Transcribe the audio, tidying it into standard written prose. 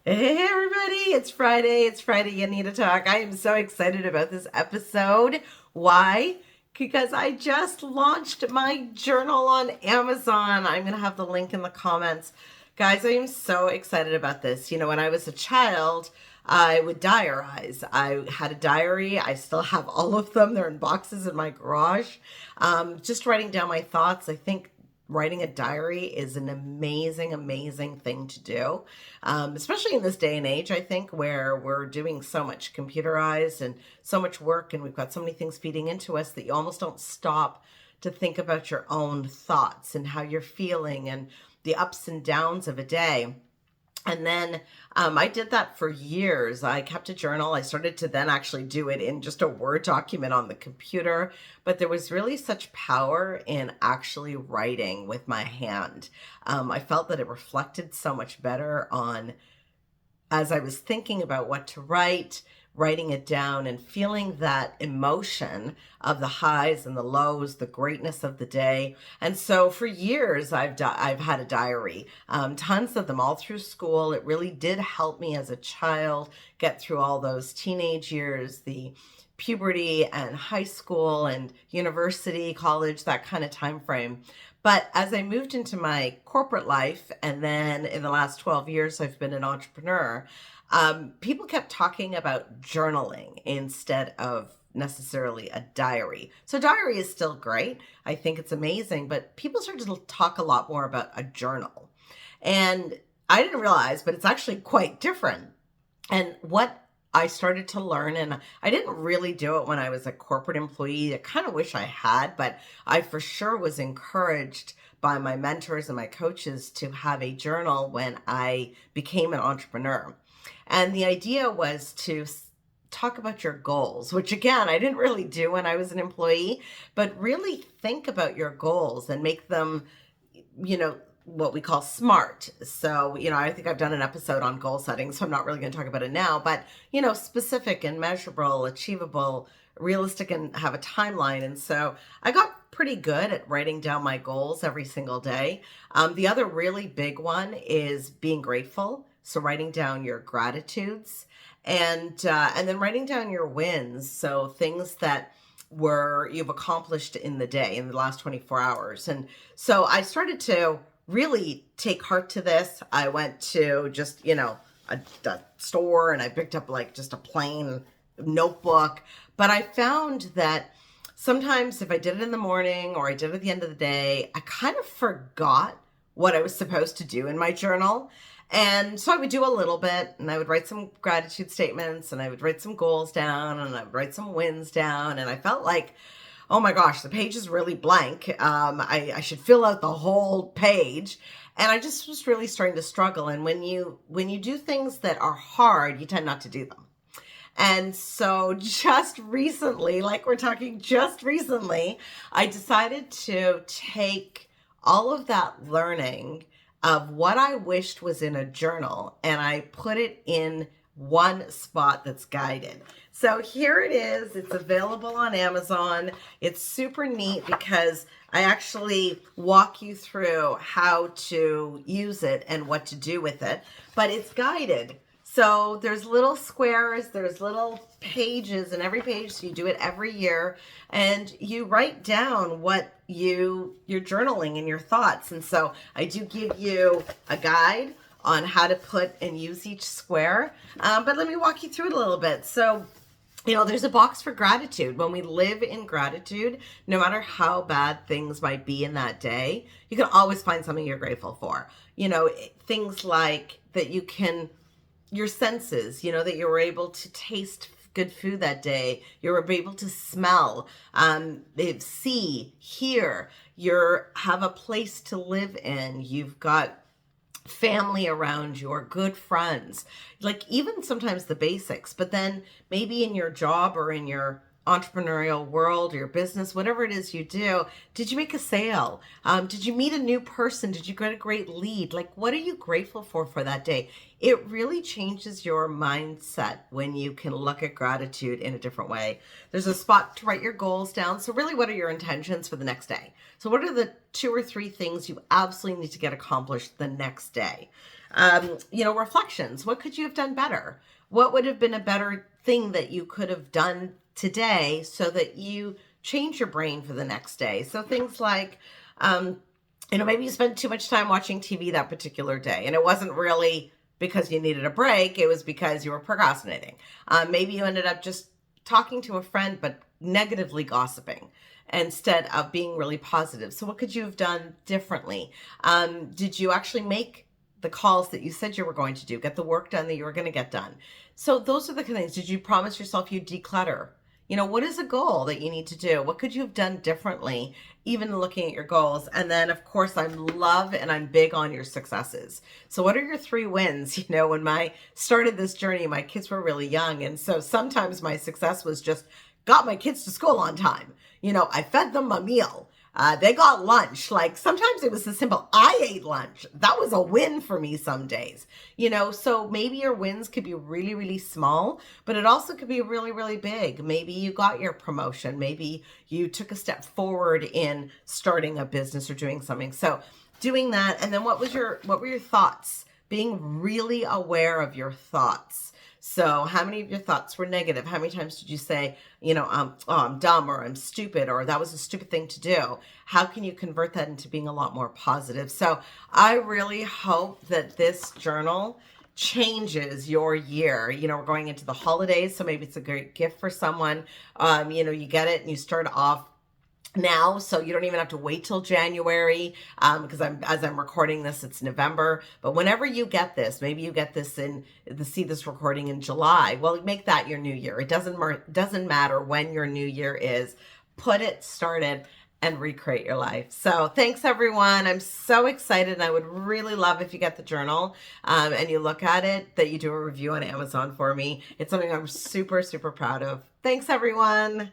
Hey everybody, it's Friday. It's Friday, you need to talk. I am so excited about this episode. Why? Because I just launched my journal on Amazon. I'm going to have the link in the comments. Guys, I am so excited about this. You know, when I was a child, I would diarize. I had a diary. I still have all of them. They're in boxes in my garage. Just writing down my thoughts. I think writing a diary is an amazing, amazing thing to do, especially in this day and age, I think, where we're doing so much computerized and so much work, and we've got so many things feeding into us that you almost don't stop to think about your own thoughts and how you're feeling and the ups and downs of a day. And then I did that for years. I kept a journal. I started to then actually do it in just a Word document on the computer. But there was really such power in actually writing with my hand. I felt that it reflected so much better on as I was thinking about what to write, writing it down and feeling that emotion of the highs and the lows, the greatness of the day. And so for years, I've had a diary, tons of them all through school. It really did help me as a child get through all those teenage years, the puberty and high school and university, college, that kind of time frame. But as I moved into my corporate life, and then in the last 12 years, I've been an entrepreneur, people kept talking about journaling instead of necessarily a diary. So diary is still great. I think it's amazing, but people started to talk a lot more about a journal. And I didn't realize, but it's actually quite different. And what I started to learn, and I didn't really do it when I was a corporate employee. I kind of wish I had, but I for sure was encouraged by my mentors and my coaches to have a journal when I became an entrepreneur. And the idea was to talk about your goals, which again, I didn't really do when I was an employee, but really think about your goals and make them, what we call SMART. So, I think I've done an episode on goal setting, so I'm not really going to talk about it now, but, specific and measurable, achievable, realistic, and have a timeline. And so I got pretty good at writing down my goals every single day. The other really big one is being grateful. So writing down your gratitudes and then writing down your wins. So things that you've accomplished in the day, in the last 24 hours. And so I started to really take heart to this. I went to just, a store and I picked up like just a plain notebook. But I found that sometimes if I did it in the morning or I did it at the end of the day, I kind of forgot what I was supposed to do in my journal. And so I would do a little bit, and I would write some gratitude statements, and I would write some goals down, and I would write some wins down. And I felt like, oh my gosh, the page is really blank. I should fill out the whole page. And I just was really starting to struggle. And when you do things that are hard, you tend not to do them. And so just recently, like we're talking just recently, I decided to take all of that learning of what I wished was in a journal, and I put it in one spot that's guided. So here it is. It's available on Amazon. It's super neat because I actually walk you through how to use it and what to do with it, but it's guided. So there's little squares, there's little pages in every page. So you do it every year and you write down what you're journaling and your thoughts. And so I do give you a guide on how to put and use each square. But let me walk you through it a little bit. So, there's a box for gratitude. When we live in gratitude, no matter how bad things might be in that day, you can always find something you're grateful for. Things like that your senses, that you were able to taste good food that day. You were able to smell, see, hear. Have a place to live in. You've got family around you or good friends, like even sometimes the basics, but then maybe in your job or in your entrepreneurial world or your business, whatever it is you do, did you make a sale? Did you meet a new person? Did you get a great lead? Like, what are you grateful for that day? It really changes your mindset when you can look at gratitude in a different way. There's a spot to write your goals down. So really, what are your intentions for the next day? So what are the 2 or 3 things you absolutely need to get accomplished the next day? Reflections. What could you have done better? What would have been a better thing that you could have done today so that you change your brain for the next day? So things like, maybe you spent too much time watching TV that particular day, and it wasn't really because you needed a break. It was because you were procrastinating. Maybe you ended up just talking to a friend, but negatively gossiping instead of being really positive. So what could you have done differently? Did you actually make the calls that you said you were going to do, get the work done that you were going to get done? So those are the kind of things. Did you promise yourself you'd declutter? What is a goal that you need to do? What could you have done differently, even looking at your goals? And then, of course, I'm big on your successes. So what are your 3 wins? When I started this journey, my kids were really young. And so sometimes my success was just got my kids to school on time. I fed them a meal. They got lunch. Like sometimes it was as simple, I ate lunch. That was a win for me some days, so maybe your wins could be really, really small, but it also could be really, really big. Maybe you got your promotion. Maybe you took a step forward in starting a business or doing something. So doing that. And then what were your thoughts? Being really aware of your thoughts. So how many of your thoughts were negative? How many times did you say, I'm dumb, or I'm stupid, or that was a stupid thing to do? How can you convert that into being a lot more positive? So I really hope that this journal changes your year. We're going into the holidays, so maybe it's a great gift for someone. You get it and you start off now, so you don't even have to wait till January, because as I'm recording this, it's November. But whenever you get this, maybe you get this see this recording in July. Well, make that your new year. It doesn't matter when your new year is. Put it started and recreate your life. So thanks, everyone. I'm so excited, and I would really love if you get the journal and you look at it, that you do a review on Amazon for me. It's something I'm super, super proud of. Thanks, everyone.